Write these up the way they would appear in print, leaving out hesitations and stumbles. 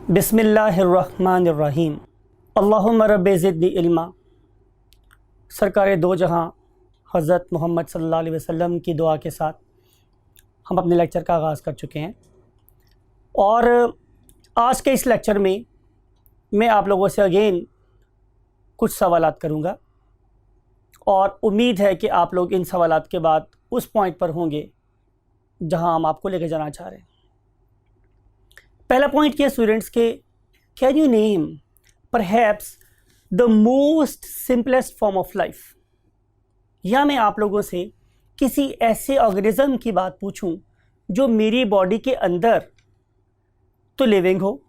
बिस्मिल्लाहिर्रहमानिर्रहीम। अल्लाहुम्मा रब्बि ज़िदनी इल्मा। सरकार दो जहां हज़रत मोहम्मद सल्लल्लाहु अलैहि वसल्लम की दुआ के साथ हम अपने लेक्चर का आगाज़ कर चुके हैं और आज के इस लेक्चर में मैं आप लोगों से अगेन कुछ सवालात करूंगा और उम्मीद है कि आप लोग इन सवालात के बाद उस पॉइंट पर होंगे जहां हम आपको लेकर जाना चाह रहे हैं। पहला पॉइंट ये स्टूडेंट्स के can you name perhaps the most simplest form of life, या मैं आप लोगों से किसी ऐसे ऑर्गेनिज्म की बात पूछूं जो मेरी बॉडी के अंदर तो लिविंग हो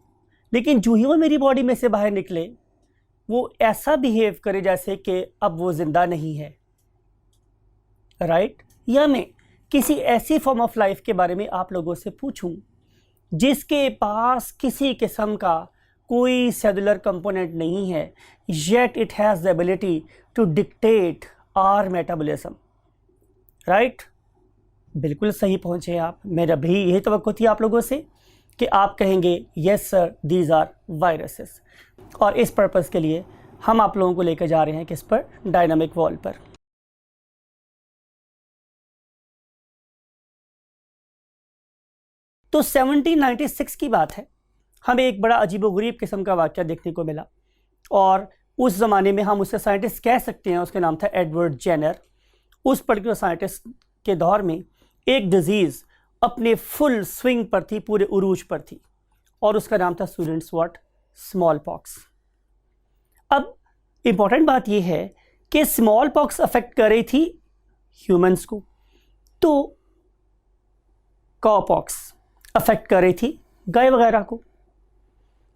लेकिन जो ही वो मेरी बॉडी में से बाहर निकले वो ऐसा बिहेव करे जैसे कि अब वो ज़िंदा नहीं है, राइट? या मैं किसी ऐसी फॉर्म ऑफ लाइफ के बारे में आप लोगों से पूछूं जिसके पास किसी किस्म का कोई सेलुलर कंपोनेंट नहीं है, yet it has the ability to dictate our metabolism, right? बिल्कुल सही पहुंचे आप। मेरा भी यही तवक्को थी आप लोगों से कि आप कहेंगे yes sir these are viruses, और इस पर्पज़ के लिए हम आप लोगों को लेकर जा रहे हैं किस पर? डायनामिक वॉल पर। तो 1796 की बात है, हमें एक बड़ा अजीबोगरीब किस्म का वाक़या देखने को मिला और उस ज़माने में हम उससे साइंटिस्ट कह सकते हैं, उसका नाम था एडवर्ड जेनर। उस पर्टिकुलर साइंटिस्ट के दौर में एक डिज़ीज़ अपने फुल स्विंग पर थी, पूरे उरूज पर थी, और उसका नाम था स्टूडेंट्स व्हाट? Small pox. अब इम्पॉर्टेंट बात यह है कि स्मॉल पॉक्स अफेक्ट कर रही थी ह्यूमंस को, तो कॉ पॉक्स अफेक्ट कर रही थी गाय वगैरह को।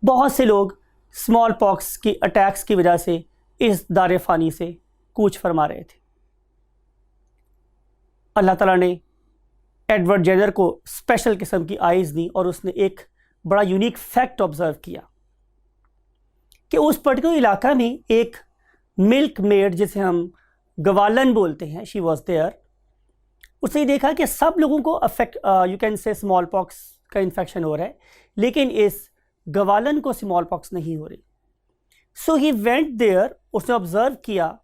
बहुत से लोग स्मॉल पॉक्स की अटैक्स की वजह से इस दारे फ़ानी से कूच फरमा रहे थे। अल्लाह ताला ने एडवर्ड जेनर को स्पेशल किस्म की आइज़ दी और उसने एक बड़ा यूनिक फैक्ट ऑब्जर्व किया कि उस पर्टिकुलर इलाका में एक मिल्क मेड जिसे हम गवालन बोलते हैं, शी वॉज देयर। उसने देखा कि सब लोगों को affect you can say small pox का इन्फेक्शन हो रहा है, लेकिन इस गवालन को स्मॉल पॉक्स नहीं हो रही। सो ही वेंट देयर, उसने ऑब्जर्व किया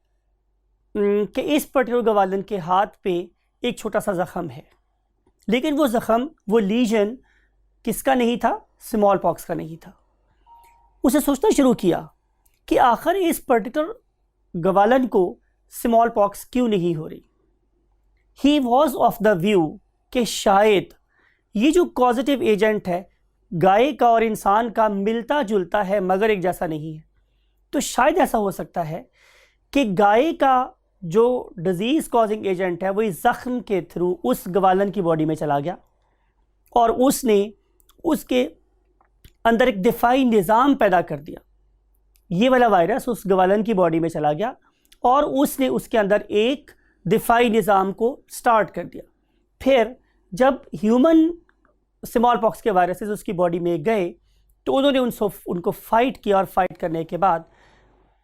कि इस पर्टिकुलर गवालन के हाथ पे एक छोटा सा ज़ख़म है, लेकिन वो ज़ख़म, वो लीजन किसका नहीं था? स्मॉल पॉक्स का नहीं था। उसे सोचना शुरू किया कि आखिर इस पर्टिकुलर गवालन को स्मॉल पॉक्स क्यों नहीं हो रही। He was of the view कि शायद ये जो कॉजेटिव एजेंट है गाय का और इंसान का मिलता जुलता है मगर एक जैसा नहीं है। तो शायद ऐसा हो सकता है कि गाय का जो डिजीज़ कॉजिंग एजेंट है वो इस ज़ख्म के थ्रू उस गवालन की बॉडी में चला गया और उसने उसके अंदर एक दिफाई निज़ाम पैदा कर दिया। ये वाला वायरस उस गवालन की बॉडी में चला गया और उसने उसके अंदर एक दिफाई निज़ाम को स्टार्ट कर दिया। फिर जब ह्यूमन स्मॉल पॉक्स के वायरसेस उसकी बॉडी में गए तो उन्होंने उनको फाइट किया और फाइट करने के बाद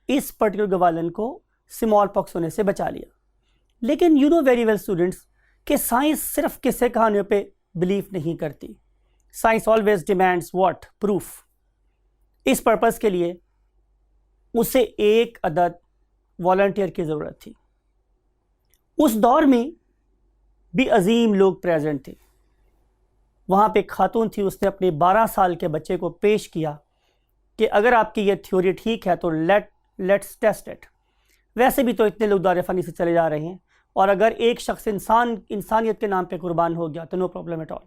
इस पर्टिकुलर गवालन को स्मॉल पॉक्स होने से बचा लिया। लेकिन you know very well students कि साइंस सिर्फ किस्से कहानियों पे बिलीव नहीं करती। Science always demands what? Proof. इस पर्पज़ के लिए उसे एक अदद वॉलंटियर की ज़रूरत थी। उस दौर में भी अजीम लोग प्रेजेंट थे। वहाँ पे एक खातून थी, उसने अपने 12 साल के बच्चे को पेश किया कि अगर आपकी ये थ्योरी ठीक है तो लेट्स टेस्ट इट। वैसे भी तो इतने लोग दारे फ़नी से चले जा रहे हैं और अगर एक शख्स इंसानियत के नाम पे कुर्बान हो गया तो नो प्रॉब्लम एट ऑल।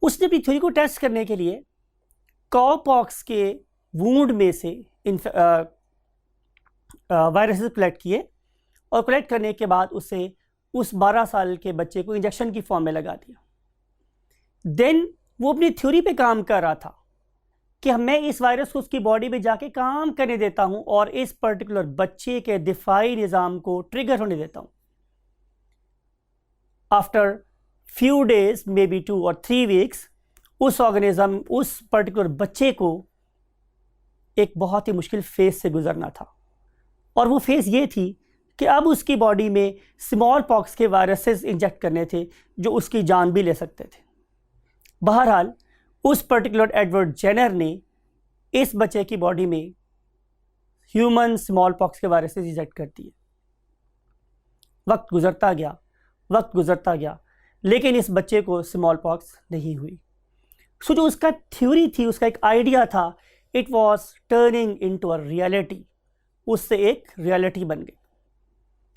उसने अपनी थ्योरी को टेस्ट करने के लिए कॉ पॉक्स के वूंड में से वायरसेस कलेक्ट किए और कलेक्ट करने के बाद उसे उस 12 साल के बच्चे को इंजेक्शन की फॉर्म में लगा दिया। देन वो अपनी थ्योरी पे काम कर रहा था कि मैं इस वायरस को उसकी बॉडी में जाके काम करने देता हूं और इस पर्टिकुलर बच्चे के दिफाई निज़ाम को ट्रिगर होने देता हूं। After few days, may be 2 और 3 वीक्स, उस ऑर्गेनिज्म, उस पर्टिकुलर बच्चे को एक बहुत ही मुश्किल फेज से गुजरना था और वो फेज ये थी कि अब उसकी बॉडी में स्मॉल पॉक्स के वायरसेस इंजेक्ट करने थे जो उसकी जान भी ले सकते थे। बहरहाल उस पर्टिकुलर एडवर्ड जेनर ने इस बच्चे की बॉडी में ह्यूमन स्मॉल पॉक्स के वायरस इंजेक्ट कर दिए। वक्त गुजरता गया, लेकिन इस बच्चे को स्मॉल पॉक्स नहीं हुई। सो जो उसका थ्योरी थी, उसका एक आइडिया था, it was turning into a reality, उससे एक रियलिटी बन गई।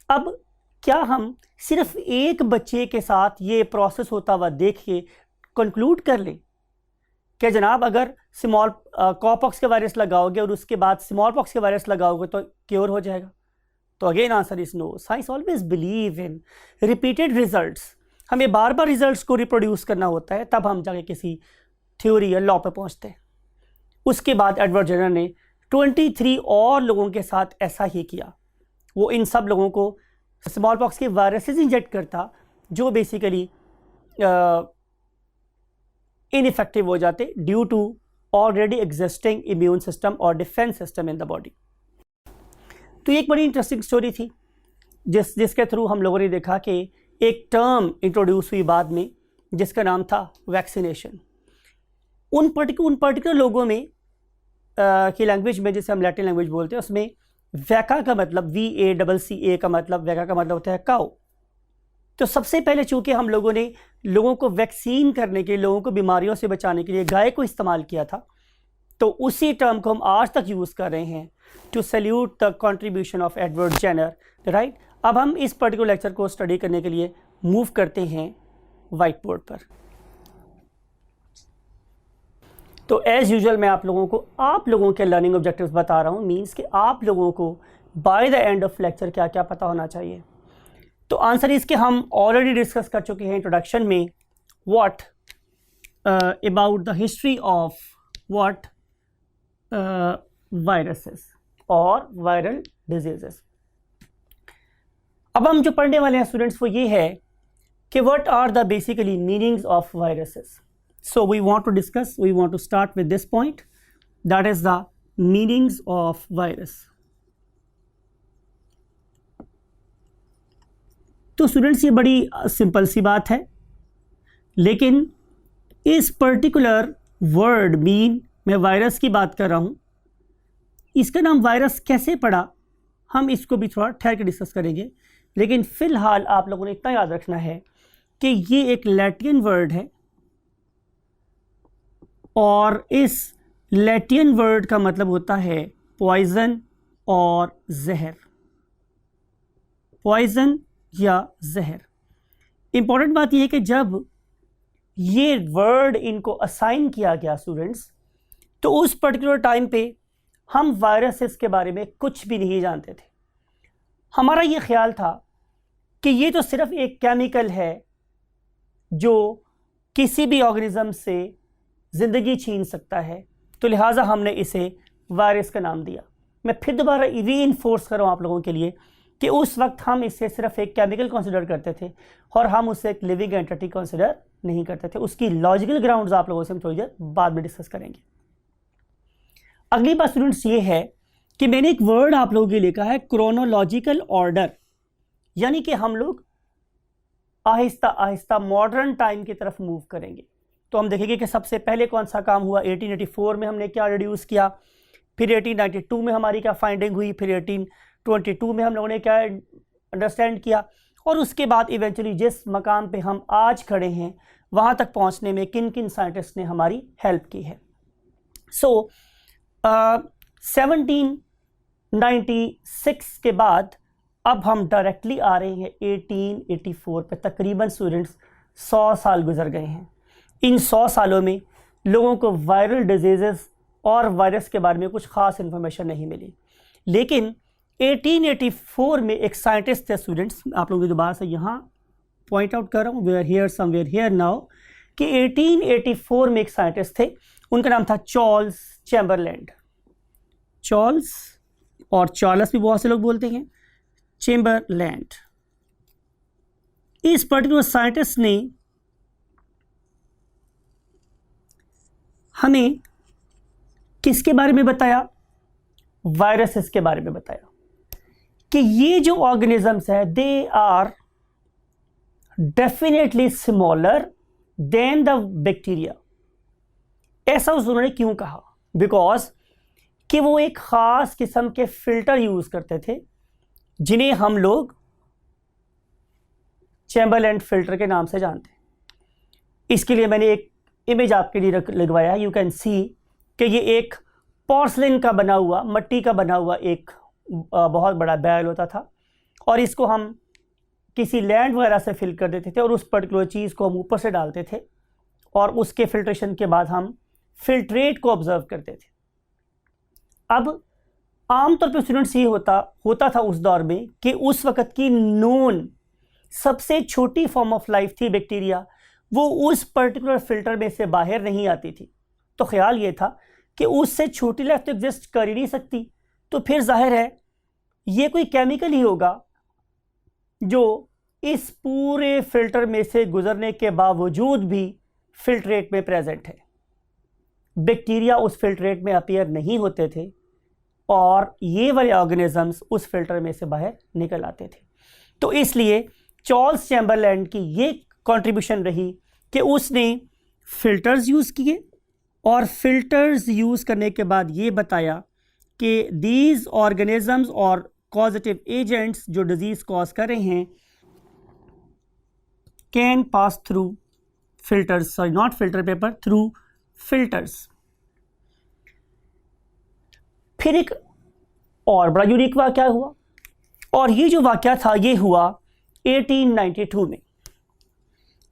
अब क्या हम सिर्फ एक बच्चे के साथ ये प्रोसेस होता हुआ देख के कंक्लूड कर लें कि जनाब अगर स्मॉल कॉपॉक्स के वायरस लगाओगे और उसके बाद स्मॉल पॉक्स के वायरस लगाओगे तो क्योर हो जाएगा? तो again answer is no. Science always believe in repeated results. हमें बार बार रिजल्ट्स को रिप्रोड्यूस करना होता है, तब हम जाके किसी थ्योरी या लॉ पे पहुंचते हैं। उसके बाद एडवर्ड जेनर ने 23 और लोगों के साथ ऐसा ही किया। वो इन सब लोगों को स्मॉल पॉक्स के वायरसेस इंजेक्ट करता, जो बेसिकली इनइफेक्टिव हो जाते due to already existing immune system और defence system in the body. तो एक बड़ी इंटरेस्टिंग स्टोरी थी जिसके थ्रू हम लोगों ने देखा कि एक टर्म इंट्रोड्यूस हुई बाद में, जिसका नाम था वैक्सीनेशन। उन पर्टिकुलर लोगों में की लैंग्वेज में, जिसे हम लैटिन लैंग्वेज बोलते हैं, उसमें वैका का मतलब VACCA का मतलब, वैका का मतलब होता है काउ। तो सबसे पहले चूंकि हम लोगों ने लोगों को वैक्सीन करने के लिए, लोगों को बीमारियों से बचाने के लिए गाय को इस्तेमाल किया था, तो उसी टर्म को हम आज तक यूज़ कर रहे हैं to salute the contribution of Edward Jenner, right. अब हम इस पर्टिकुलर लेक्चर को स्टडी करने के लिए मूव करते हैं व्हाइट बोर्ड पर। तो एज यूजुअल मैं आप लोगों के लर्निंग ऑब्जेक्टिव्स बता रहा हूँ, मीन्स कि आप लोगों को by the end of lecture क्या क्या पता होना चाहिए। तो आंसर इसके हम ऑलरेडी डिस्कस कर चुके हैं इंट्रोडक्शन में, what about the history of what viruses और वायरल डिजीजेस। अब हम जो पढ़ने वाले हैं स्टूडेंट्स वो ये है कि what are the basically meanings of viruses. So we want to start with this point, that is the meanings of virus. तो स्टूडेंट्स ये बड़ी सिंपल सी बात है, लेकिन इस पर्टिकुलर वर्ड मीन, मैं वायरस की बात कर रहा हूँ, इसका नाम वायरस कैसे पड़ा हम इसको भी थोड़ा ठहर के डिस्कस करेंगे। लेकिन फ़िलहाल आप लोगों ने इतना याद रखना है कि ये एक लैटिन वर्ड है और इस लैटिन वर्ड का मतलब होता है पॉइजन और जहर, पॉइजन या जहर। इंपॉर्टेंट बात यह है कि जब ये वर्ड इनको असाइन किया गया स्टूडेंट्स, तो उस पर्टिकुलर टाइम पे हम वायरसेस के बारे में कुछ भी नहीं जानते थे। हमारा ये ख्याल था कि ये तो सिर्फ एक केमिकल है जो किसी भी ऑर्गेनिज्म से ज़िंदगी छीन सकता है, तो लिहाजा हमने इसे वायरस का नाम दिया। मैं फिर दोबारा रीइंफोर्स कर रहा हूँ आप लोगों के लिए कि उस वक्त हम इसे सिर्फ एक केमिकल कंसिडर करते थे और हम उसे एक लिविंग एंटिटी कंसिडर नहीं करते थे। उसकी लॉजिकल ग्राउंड्स आप लोगों से हम थोड़ी देर बाद में डिस्कस करेंगे। अगली बात स्टूडेंट्स ये है कि मैंने एक वर्ड आप लोगों के लिए लिखा है क्रोनोलॉजिकल ऑर्डर, यानी कि हम लोग आहिस्ता आहिस्ता मॉडर्न टाइम की तरफ मूव करेंगे। तो हम देखेंगे कि सबसे पहले कौन सा काम हुआ, 1884 में हमने क्या रिड्यूस किया, फिर 1892 में हमारी क्या फाइंडिंग हुई, फिर 1822 में हम लोगों ने क्या अंडरस्टैंड किया, और उसके बाद इवेंचुअली जिस मकाम पे हम आज खड़े हैं वहाँ तक पहुँचने में किन किन साइंटिस्ट ने हमारी हेल्प की है। सो 1796 के बाद अब हम डायरेक्टली आ रहे हैं 1884 पे। तकरीबन स्टूडेंट्स 100 साल गुजर गए हैं। इन 100 सालों में लोगों को वायरल डिजीज़ेस और वायरस के बारे में कुछ ख़ास इन्फॉर्मेशन नहीं मिली, लेकिन 1884 में एक साइंटिस्ट थे स्टूडेंट्स, आप लोगों की दोबारा से यहाँ पॉइंट आउट कर रहा हूँ, we are here somewhere here now, कि 1884 में एक साइंटिस्ट थे, उनका नाम था चार्ल्स चैम्बरलैंड। चार्ल्स और चार्ल्स भी बहुत से लोग बोलते हैं, चैम्बरलैंड। इस पर्टिकुलर साइंटिस्ट ने हमें किसके बारे में बताया, वायरसेस के बारे में बताया कि ये जो ऑर्गेनिजम्स है they are definitely smaller than the bacteria. ऐसा उन्होंने क्यों कहा? बिकॉज कि वो एक ख़ास किस्म के फिल्टर यूज़ करते थे जिन्हें हम लोग चैम्बरलैंड फिल्टर के नाम से जानते हैं। इसके लिए मैंने एक इमेज आपके लिए लगवाया। यू कैन सी कि ये एक पोर्सलिन का बना हुआ, मिट्टी का बना हुआ एक बहुत बड़ा बैरल होता था, और इसको हम किसी लैंड वगैरह से फिल कर देते थे और उस पर्टिकुलर चीज़ को हम ऊपर से डालते थे और उसके फिल्ट्रेशन के बाद हम फिल्ट्रेट को ऑब्जर्व करते थे। अब आमतौर पर स्टूडेंट्स ये होता था उस दौर में कि उस वक़्त की नोन सबसे छोटी फॉर्म ऑफ लाइफ थी बैक्टीरिया, वो उस पर्टिकुलर फिल्टर में से बाहर नहीं आती थी। तो ख्याल ये था कि उससे छोटी लाइफ तो एग्जिस्ट कर ही नहीं सकती, तो फिर जाहिर है ये कोई केमिकल ही होगा जो इस पूरे फिल्टर में से गुजरने के बावजूद भी फिल्ट्रेट में प्रेजेंट है। बैक्टीरिया उस फिल्ट्रेट में अपीयर नहीं होते थे और ये वाले ऑर्गेनिजम्स उस फिल्टर में से बाहर निकल आते थे। तो इसलिए चार्ल्स चैम्बरलैंड की ये कंट्रीब्यूशन रही कि उसने फिल्टर्स यूज़ किए और फिल्टर्स यूज़ करने के बाद ये बताया कि दीज ऑर्गेनिजम्स और कॉजेटिव एजेंट्स जो डिजीज़ कॉज कर रहे हैं can pass through filters, sorry not filter paper, through filters. फिर एक और बड़ा यूनिक वाक़या हुआ, और ये जो वाक़या था ये हुआ 1892 में।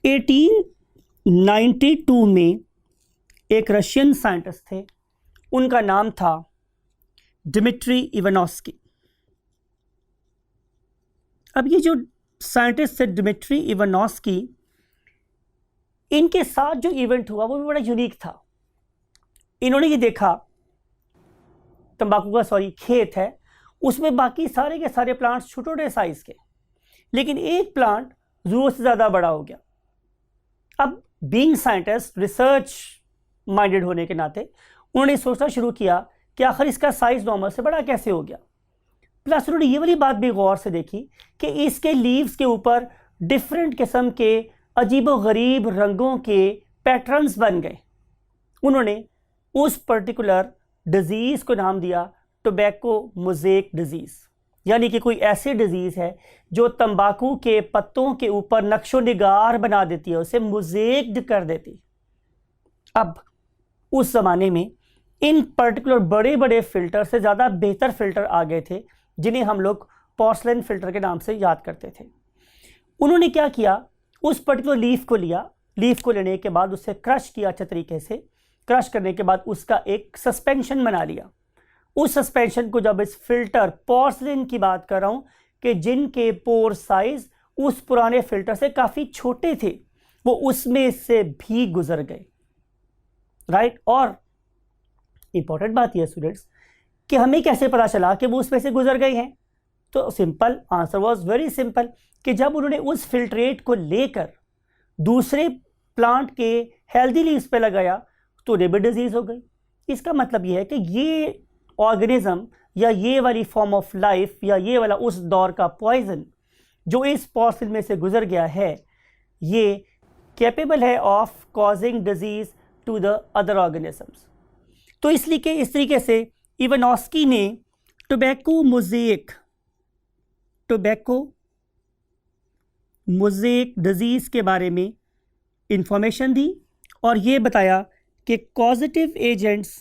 1892 में एक रशियन साइंटिस्ट थे, उनका नाम था डिमिट्री इवानोस्की। अब ये जो साइंटिस्ट थे डिमिट्री इवानोस्की, इनके साथ जो इवेंट हुआ वो भी बड़ा यूनिक था। इन्होंने ये देखा तंबाकू का खेत है, उसमें बाकी सारे के सारे प्लांट्स छोटे छोटे साइज के, लेकिन एक प्लांट ज़रूरत से ज़्यादा बड़ा हो गया। अब बीइंग साइंटिस्ट, रिसर्च माइंडेड होने के नाते उन्होंने सोचना शुरू किया कि आखिर इसका साइज नॉर्मल से बड़ा कैसे हो गया। प्लस उन्होंने ये वाली बात भी गौर से देखी कि इसके लीव्स के ऊपर डिफरेंट किस्म के अजीबो-गरीब रंगों के पैटर्न्स बन गए। उन्होंने उस पर्टिकुलर डिजीज़ को नाम दिया टोबैको मोज़ेक डिजीज़, यानी कि कोई ऐसी डिजीज़ है जो तंबाकू के पत्तों के ऊपर नक्शो निगार बना देती है, उसे मोज़ेक्ड कर देती। अब उस ज़माने में इन पर्टिकुलर बड़े बड़े फ़िल्टर से ज़्यादा बेहतर फ़िल्टर आ गए थे जिन्हें हम लोग पोर्सलिन फ़िल्टर के नाम से याद करते थे। उन्होंने क्या किया, उस पर्टिकुलर लीफ को लिया, लीफ को लेने के बाद उसे क्रश किया अच्छे तरीके से। क्रश करने के बाद उसका एक सस्पेंशन बना लिया। उस सस्पेंशन को जब इस फिल्टर, पोर्सलिन की बात कर रहा हूँ कि जिनके पोर साइज उस पुराने फिल्टर से काफ़ी छोटे थे, वो उसमें से भी गुजर गए, राइट। और इंपॉर्टेंट बात यह स्टूडेंट्स कि हमें कैसे पता चला कि वो उसमें से गुजर गए हैं? तो simple answer was very simple कि जब उन्होंने उस फिल्ट्रेट को लेकर दूसरे प्लांट के हेल्दी लीव्स पे लगाया तो रेबीज डिजीज़ हो गई। इसका मतलब यह है कि ये ऑर्गेनिज्म या ये वाली फॉर्म ऑफ लाइफ या ये वाला उस दौर का पॉइजन जो इस पोर्सलिन में से गुजर गया है, ये कैपेबल है of causing disease to the other organisms. तो इसलिए कि इस तरीके से इवानोस्की ने टोबैको मोज़ेक डिजीज़ के बारे में इंफॉर्मेशन दी और ये बताया कि causative agents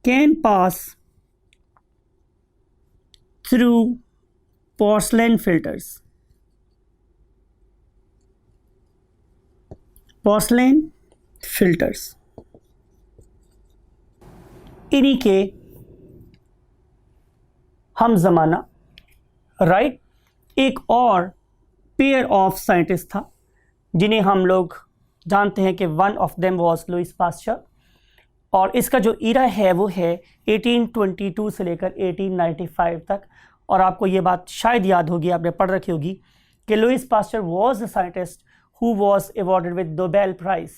can pass through porcelain filters. इन्हीं के हम ज़माना, राइट, एक और पेयर ऑफ साइंटिस्ट था जिन्हें हम लोग जानते हैं कि one of them was Lewis pasture, और इसका जो ईरा है वो है 1822 से लेकर 1895 तक। और आपको ये बात शायद याद होगी, आपने पढ़ रखी होगी कि Lewis pasture was the scientist who was awarded with Nobel prize,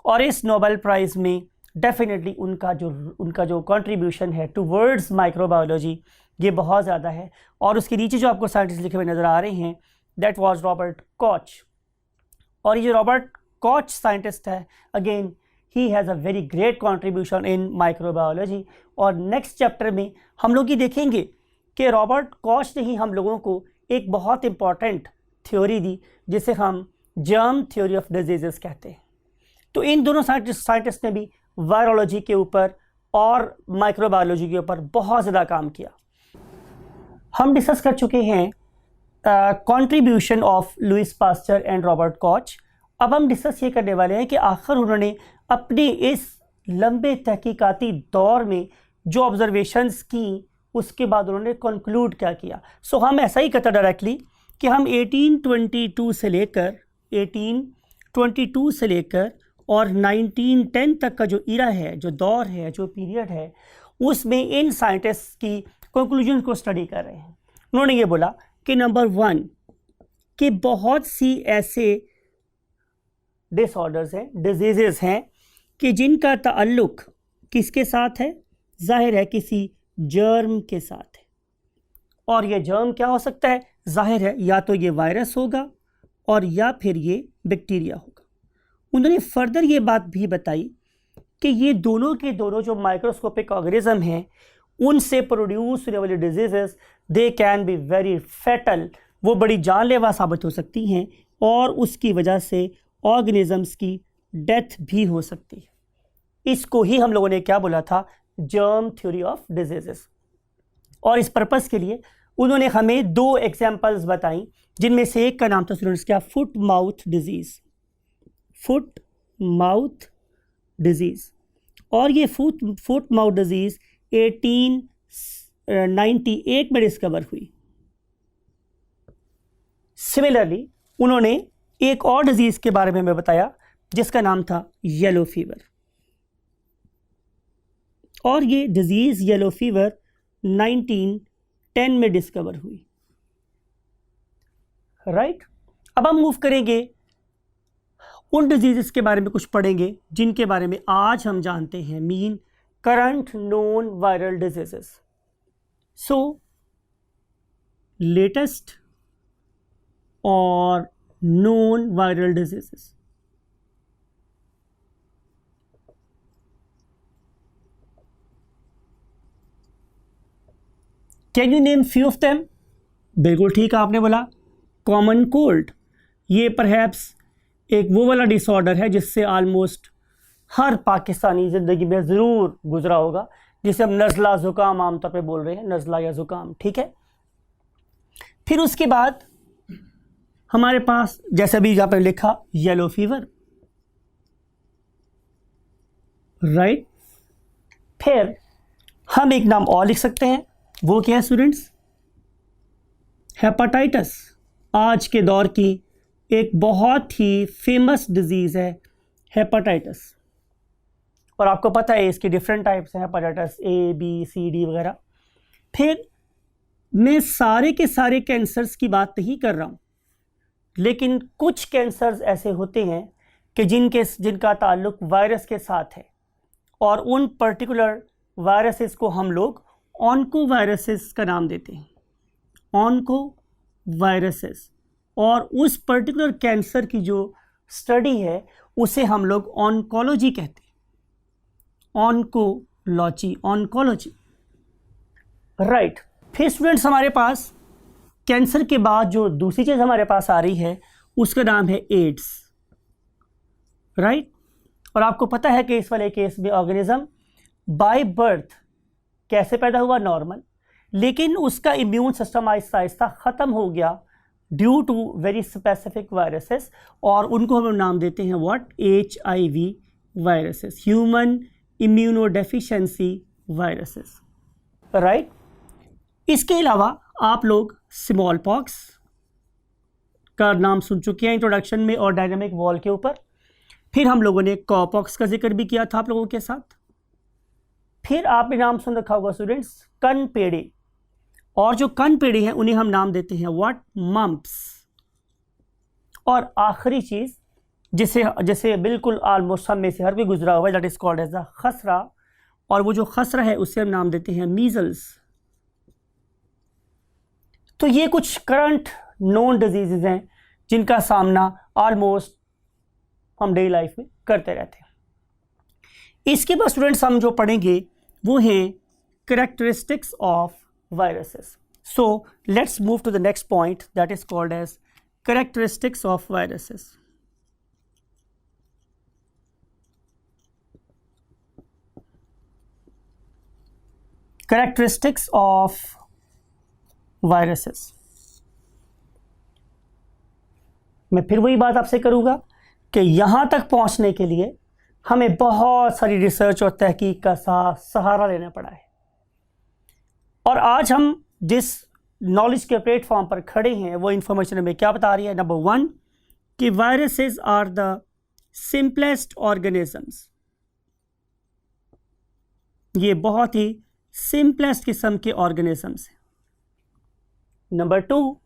और इस नोबेल प्राइज़ में डेफिनेटली उनका जो कंट्रीब्यूशन है टुवर्ड्स माइक्रोबायोलॉजी ये बहुत ज़्यादा है। और उसके नीचे जो आपको साइंटिस्ट लिखे हुए नज़र आ रहे हैं, दैट वाज रॉबर्ट कॉच। और ये जो रॉबर्ट कॉच साइंटिस्ट है, again he has a very great contribution in microbiology. और नेक्स्ट चैप्टर में हम लोग ये देखेंगे कि रॉबर्ट कॉच ने ही हम लोगों को एक बहुत इंपॉर्टेंट थ्योरी दी जिसे हम जर्म थ्योरी ऑफ डिजीजेस कहते हैं। तो इन दोनों साइंटिस्ट ने भी वायरोलॉजी के ऊपर और माइक्रोबायोलॉजी के ऊपर बहुत ज़्यादा काम किया। हम डिस्कस कर चुके हैं contribution of Louis Pasteur and Robert Koch. अब हम डिस्कस ये करने वाले हैं कि आखिर उन्होंने अपने इस लंबे तहकीकाती दौर में जो ऑब्जर्वेशंस की उसके बाद उन्होंने कंक्लूड क्या किया। सो हम ऐसा ही करते डायरेक्टली कि हम 1822 से लेकर और 1910 तक का जो इरा है, जो दौर है, जो पीरियड है, उसमें इन साइंटिस्ट की कंक्लूजन को स्टडी कर रहे हैं। उन्होंने ये बोला कि नंबर 1 कि बहुत सी ऐसे डिसऑर्डर्स हैं, डिजीजेस हैं कि जिनका ताल्लुक किसके साथ है, जाहिर है किसी जर्म के साथ है। और ये जर्म क्या हो सकता है, जाहिर है या तो ये वायरस होगा और या फिर ये बैक्टीरिया होगा। उन्होंने फर्दर ये बात भी बताई कि ये दोनों के दोनों जो माइक्रोस्कोपिक ऑर्गेनिज्म हैं उनसे प्रोड्यूस होने वाली diseases they can be very fatal, वो बड़ी जानलेवा साबित हो सकती हैं और उसकी वजह से ऑर्गेनिजम्स की डेथ भी हो सकती है। इसको ही हम लोगों ने क्या बोला था, जर्म थ्योरी ऑफ डिजीजेस। और इस पर्पस के लिए उन्होंने हमें 2 एग्जाम्पल्स बताई, जिनमें से एक का नाम था स्टूडेंट्स क्या, foot mouth disease. Foot mouth disease. और ये फुट माउथ डिजीज 1898 में डिस्कवर हुई। सिमिलरली उन्होंने एक और डिजीज के बारे में हमें बताया जिसका नाम था येलो फीवर। और ये डिजीज येलो फीवर 1910 में डिस्कवर हुई। राइट, अब हम मूव करेंगे, उन डिजीजेस के बारे में कुछ पढ़ेंगे जिनके बारे में आज हम जानते हैं, mean current known viral diseases. So latest और known viral diseases. Can you name few of them? बिल्कुल ठीक है, आपने बोला कॉमन कोल्ड। ये परहैप्स एक वो वाला डिसऑर्डर है जिससे आलमोस्ट हर पाकिस्तानी ज़िंदगी में ज़रूर गुजरा होगा, जिसे हम नज़ला ज़ुकाम आमतौर पे बोल रहे हैं, नज़ला या ज़ुकाम, ठीक है। फिर उसके बाद हमारे पास जैसे अभी यहाँ पर लिखा येलो फीवर, राइट। फिर हम एक नाम और लिख सकते हैं, वो क्या है स्टूडेंट्स, हेपेटाइटिस। आज के दौर की एक बहुत ही फेमस डिजीज है हेपेटाइटिस। और आपको पता है इसके डिफरेंट टाइप्स हैं, hepatitis A, B, C, D वगैरह। फिर मैं सारे के सारे कैंसर्स की बात नहीं कर रहा हूँ, लेकिन कुछ कैंसर्स ऐसे होते हैं कि जिनका ताल्लुक वायरस के साथ है, और उन पर्टिकुलर वायरसेस को हम लोग ऑन्को वायरसेस का नाम देते हैं, ऑन्को वायरसेस। और उस पर्टिकुलर कैंसर की जो स्टडी है उसे हम लोग ऑन्कोलॉजी कहते हैं, ऑन्कोलॉजी, राइट। फिर स्टूडेंट्स हमारे पास कैंसर के बाद जो दूसरी चीज़ हमारे पास आ रही है उसका नाम है एड्स, राइट। और आपको पता है कि इस वाले केस में ऑर्गेनिज्म बाय बर्थ कैसे पैदा हुआ, नॉर्मल, लेकिन उसका इम्यून सिस्टम आहिस्ता आहिस्ता ख़त्म हो गया due to very specific viruses, और उनको हम नाम देते हैं what, HIV viruses, human immunodeficiency viruses, right. इसके अलावा आप लोग स्मॉल पॉक्स का नाम सुन चुके हैं इंट्रोडक्शन में और डायनामिक वॉल के ऊपर। फिर हम लोगों ने कॉपॉक्स का जिक्र भी किया था आप लोगों के साथ। फिर आपने नाम सुन रखा होगा स्टूडेंट्स कनपेड़े, और जो कनपेड़े हैं उन्हें हम नाम देते हैं व्हाट, मम्प्स। और आखिरी चीज़ जिसे जैसे बिल्कुल ऑलमोस्ट हम में से हर कोई गुजरा हुआ है, that is called as the खसरा, और वो जो खसरा है उसे हम नाम देते हैं मीजल्स। तो ये कुछ करंट नोन डिजीजेज हैं जिनका सामना ऑलमोस्ट हम डेली लाइफ में करते रहते हैं। इसके बाद स्टूडेंट्स हम जो पढ़ेंगे वो है characteristics of viruses. So let's move to the next point, that is called as characteristics of viruses. Characteristics of viruses. मैं फिर वही बात आपसे करूंगा कि यहां तक पहुंचने के लिए हमें बहुत सारी रिसर्च और तहकीक का सहारा लेना पड़ा है, और आज हम जिस नॉलेज के प्लेटफॉर्म पर खड़े हैं वो इंफॉर्मेशन हमें क्या बता रही है। नंबर 1 कि viruses are the simplest organisms. ये बहुत ही सिंपलेस्ट किस्म के ऑर्गेनिजम्स हैं। Number 2,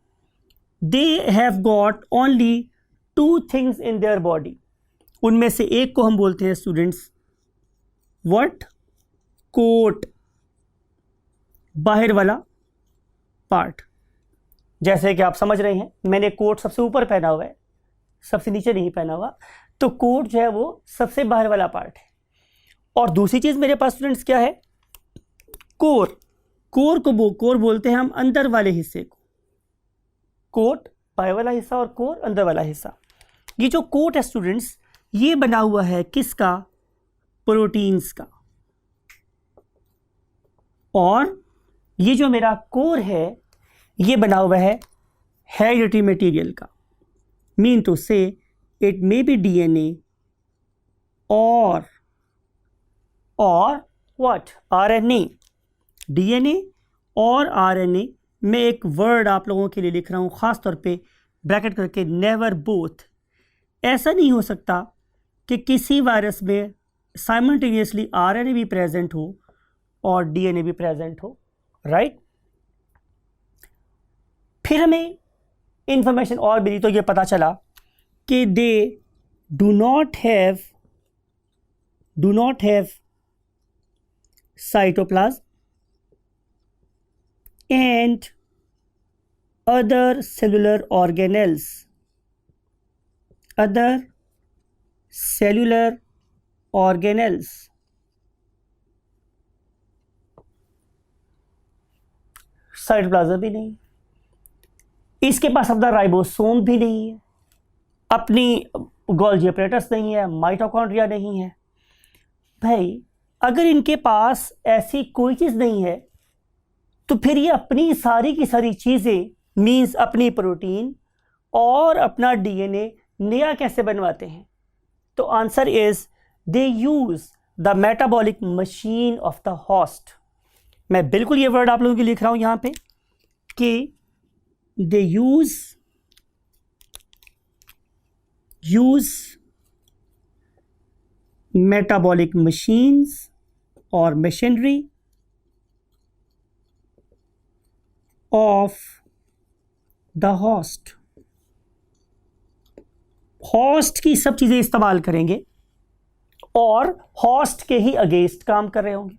they have got only 2 things in their body. उनमें से एक को हम बोलते हैं स्टूडेंट्स व्हाट? कोट, बाहर वाला पार्ट। जैसे कि आप समझ रहे हैं मैंने कोट सबसे ऊपर पहना हुआ है, सबसे नीचे नहीं पहना हुआ, तो कोट जो है वो सबसे बाहर वाला पार्ट है। और दूसरी चीज मेरे पास स्टूडेंट्स क्या है? कोर। कोर बोलते हैं हम अंदर वाले हिस्से को। कोट बाहर वाला हिस्सा और कोर अंदर वाला हिस्सा। ये जो कोट है स्टूडेंट्स ये बना हुआ है किसका? प्रोटीन्स का। और ये जो मेरा कोर है ये बना हुआ है हेरिडिटरी मटेरियल का। मीन टू से इट मे बी डीएनए और व्हाट? आरएनए। डीएनए और आरएनए में एक वर्ड आप लोगों के लिए लिख रहा हूं खास तौर पे ब्रैकेट करके, नेवर बोथ। ऐसा नहीं हो सकता कि किसी वायरस में साइमल्टेनियसली आरएनए भी प्रेजेंट हो और डीएनए भी प्रेजेंट हो, राइट? फिर हमें इंफॉर्मेशन और मिली तो ये पता चला कि they do not have cytoplasm and other cellular organelles, cytoplasm भी नहीं, इसके पास अपना राइबोसोम भी नहीं है, अपनी गोल्गी apparatus नहीं है, माइटोकॉन्ड्रिया नहीं है। भाई अगर इनके पास ऐसी कोई चीज़ नहीं है तो फिर ये अपनी सारी की सारी चीज़ें मीन्स अपनी प्रोटीन और अपना डीएनए नया कैसे बनवाते हैं? तो answer is they use the metabolic machine of the host. मैं बिल्कुल ये वर्ड आप लोगों के लिए लिख रहा हूं यहां पे कि दे यूज मेटाबॉलिक मशीन्स और machinery of the host. Host की सब चीजें इस्तेमाल करेंगे और होस्ट के ही अगेंस्ट काम कर रहे होंगे।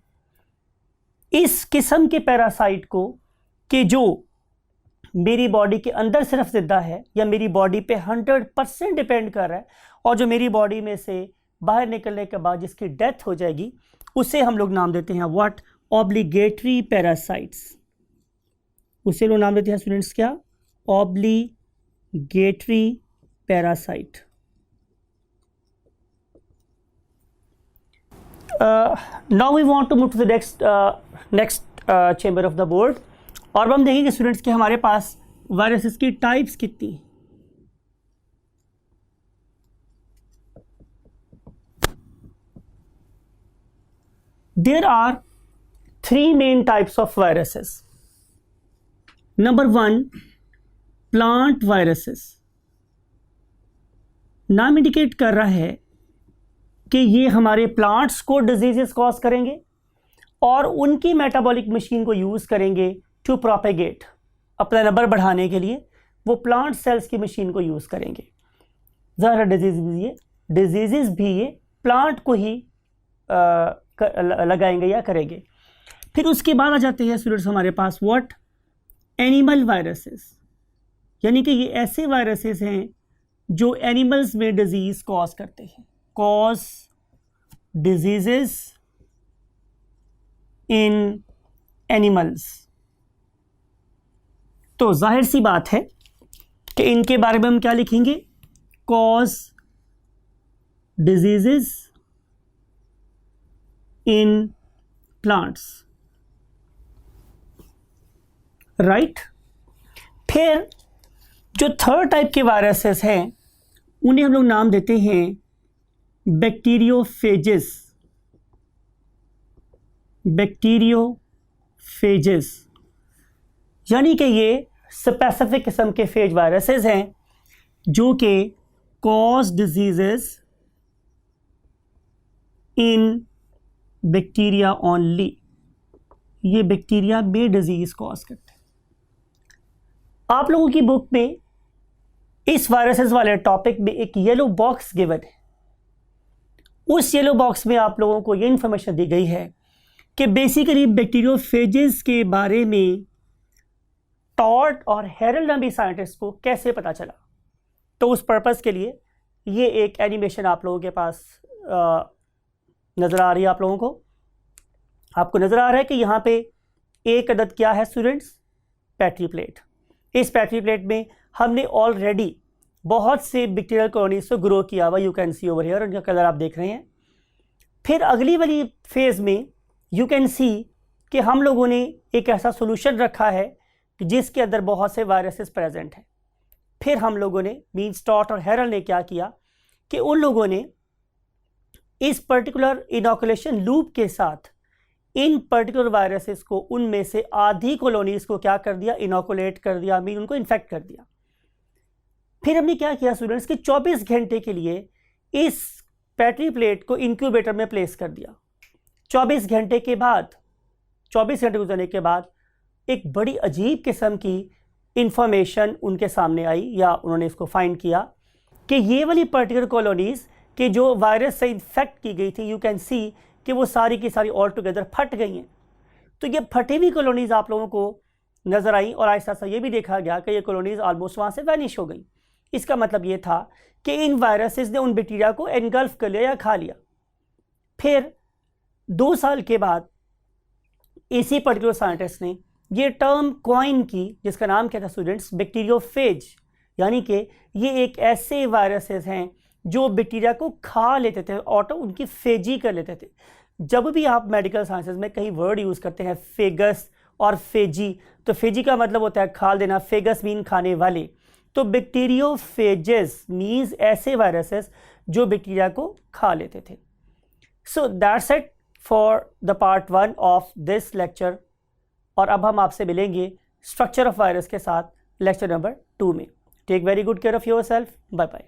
इस किस्म के पैरासाइट को कि जो मेरी बॉडी के अंदर सिर्फ जिंदा है या मेरी बॉडी पे 100% डिपेंड कर रहा है और जो मेरी बॉडी में से बाहर निकलने के बाद जिसकी डेथ हो जाएगी, उसे हम लोग नाम देते हैं व्हाट? Obligatory parasites. उसे लोग नाम देते हैं स्टूडेंट्स क्या? Obligatory parasite. Now we want to move to the next chamber of the board, और हम देखेंगे स्टूडेंट्स कि हमारे पास वायरसेस की टाइप्स कितनी हैं। There are 3 main types of viruses. Number 1, plant viruses. नाम इंडिकेट कर रहा है कि ये हमारे प्लांट्स को डिजीजेस कॉज करेंगे और उनकी मेटाबॉलिक मशीन को यूज करेंगे टू प्रोपेगेट। अपना नंबर बढ़ाने के लिए वो प्लांट सेल्स की मशीन को यूज करेंगे। ज़्यादा डिजीज़ भी ये प्लांट को ही लगाएंगे या करेंगे। फिर उसके बाद आ जाते हैं स्टूडेंट्स हमारे पास व्हाट, एनिमल वायरसेस, यानी कि ये ऐसे वायरसेस हैं जो एनिमल्स में डिजीज़ कॉज करते हैं, कॉज डिजीजेस इन एनिमल्स। तो जाहिर सी बात है कि इनके बारे में हम क्या लिखेंगे, cause diseases in plants, right. फिर जो थर्ड टाइप के वायरसेस हैं उन्हें हम लोग नाम देते हैं बैक्टीरियोफेजेस, बैक्टीरियोफेजेस, यानी कि ये स्पेसिफिक किस्म के फेज वायरसेस हैं जो कि cause diseases in bacteria only, ये बैक्टीरिया में डिजीज कॉज करते हैं। आप लोगों की बुक में इस वायरसेस वाले टॉपिक में एक येलो बॉक्स गिवन है। उस येलो बॉक्स में आप लोगों को ये इंफॉर्मेशन दी गई है कि बेसिकली बैक्टीरियोफेजेस के बारे में टॉड और हेरल्ड नामी साइंटिस्ट को कैसे पता चला। तो उस पर्पस के लिए ये एक एनिमेशन आप लोगों के पास नज़र आ रही है। आप लोगों को आपको नज़र आ रहा है कि यहाँ पे एक अदद क्या है स्टूडेंट्स, पेट्री प्लेट। इस पेट्री प्लेट में हमने ऑलरेडी बहुत से बैक्टीरियल कॉलोनीज को ग्रो किया हुआ, you can see over here, उनका कलर आप देख रहे हैं। फिर अगली वाली फेज़ में यू कैन सी कि हम लोगों ने एक ऐसा सोल्यूशन रखा है कि जिसके अंदर बहुत से वायरसेस प्रेजेंट हैं। फिर हम लोगों ने मीन्स टॉट और हेरल ने क्या किया कि उन लोगों ने इस पर्टिकुलर इनोकुलेशन लूप के साथ इन पर्टिकुलर वायरसेस को, उनमें से आधी कॉलोनीज को क्या कर दिया, इनोकुलेट कर दिया, मीन उनको इन्फेक्ट कर दिया। फिर हमने क्या किया स्टूडेंट्स कि 24 घंटे के लिए इस पेट्री प्लेट को इंक्यूबेटर में प्लेस कर दिया। 24 घंटे के बाद, 24 घंटे गुजरने के बाद एक बड़ी अजीब किस्म की इंफॉर्मेशन उनके सामने आई, या उन्होंने इसको फाइंड किया कि ये वाली पर्टिकुलर कॉलोनीज के जो वायरस से इन्फेक्ट की गई थी, यू कैन सी कि वो सारी की सारी ऑल टुगेदर फट गई हैं। तो ये फटी हुई कॉलोनीज आप लोगों को नज़र आई और ऐसा सा ये भी देखा गया कि ये कॉलोनीज ऑलमोस्ट वहाँ से वैनिश हो गई। इसका मतलब ये था कि इन वायरसेस ने उन बैक्टीरिया को एनगल्फ कर लिया या खा लिया। फिर 2 साल के बाद इसी पर्टिकुलर साइंटिस्ट ने ये टर्म कॉइन की, जिसका नाम क्या था स्टूडेंट्स, बैक्टीरियोफेज, यानी कि ये एक ऐसे वायरसेस हैं जो बैक्टीरिया को खा लेते थे, ऑटो उनकी फेजी कर लेते थे। जब भी आप मेडिकल साइंसेज में कहीं वर्ड यूज़ करते हैं फेगस और फेजी, तो फेजी का मतलब होता है खा देना, फेगस मीन खाने वाले। तो बैक्टीरियोफेजेस मीन्स ऐसे वायरसेस जो बैक्टीरिया को खा लेते थे। So that's it for the part 1 of this lecture. और अब हम आपसे मिलेंगे स्ट्रक्चर ऑफ वायरस के साथ लेक्चर नंबर 2 में। Take very good care of yourself. Bye bye.